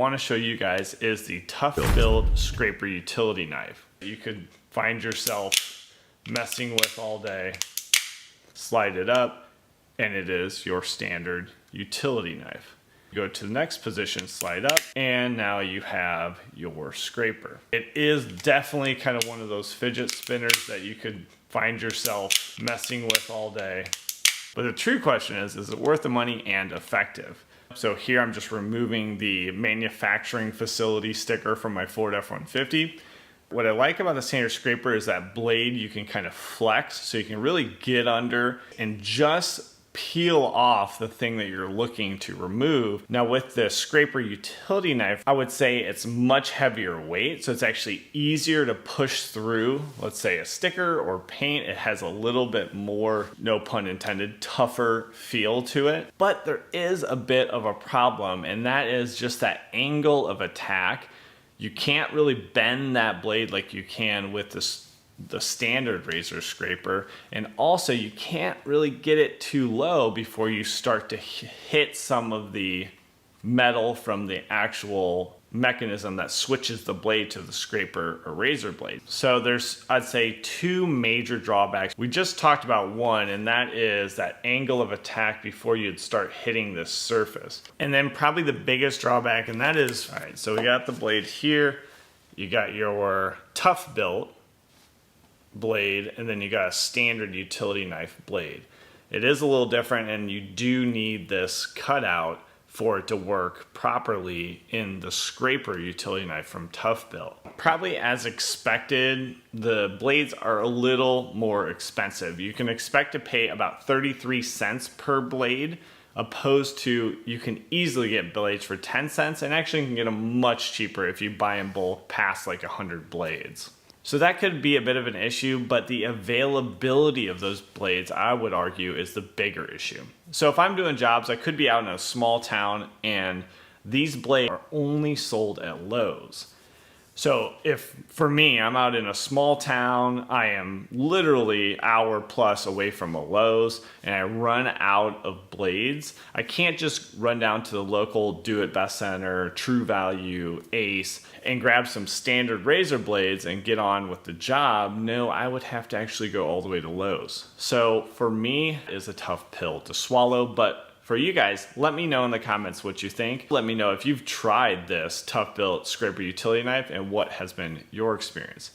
want to show you guys is the TOUGHBUILT scraper utility knife. You could find yourself messing with all day, slide it up, and it is your standard utility knife. Go to the next position, slide up, and now you have your scraper. It is definitely kind of one of those fidget spinners that you could find yourself messing with all day. But the true question is it worth the money and effective? So here I'm just removing the manufacturing facility sticker from my Ford F-150. What I like about the standard scraper is that blade you can kind of flex, so you can really get under and just peel off the thing that you're looking to remove. Now with the scraper utility knife, I would say it's much heavier weight, so it's actually easier to push through, let's say a sticker or paint. It has a little bit more, no pun intended, tougher feel to it. But there is a bit of a problem, and that is just that angle of attack. You can't really bend that blade like you can with the standard razor scraper, and also you can't really get it too low before you start to hit some of the metal from the actual mechanism that switches the blade to the scraper or razor blade. So there's, I'd say, two major drawbacks. We just talked about one, and that is that angle of attack before you'd start hitting this surface. And then probably the biggest drawback, and that is, all right, so we got the blade here, you got your TOUGHBUILT blade, and then you got a standard utility knife blade. It is a little different, and you do need this cutout for it to work properly in the scraper utility knife from TOUGHBUILT. Probably as expected, the blades are a little more expensive. You can expect to pay about 33 cents per blade, opposed to you can easily get blades for 10 cents, and actually you can get them much cheaper if you buy in bulk past like 100 blades. So that could be a bit of an issue, but the availability of those blades, I would argue, is the bigger issue. So if I'm doing jobs, I could be out in a small town and these blades are only sold at Lowe's. So if, for me, I'm out in a small town, I am literally an hour plus away from a Lowe's, and I run out of blades, I can't just run down to the local Do It Best Center, True Value, Ace, and grab some standard razor blades and get on with the job. No, I would have to actually go all the way to Lowe's. So for me, it's a tough pill to swallow, but for you guys, let me know in the comments what you think. Let me know if you've tried this TOUGHBUILT scraper utility knife and what has been your experience.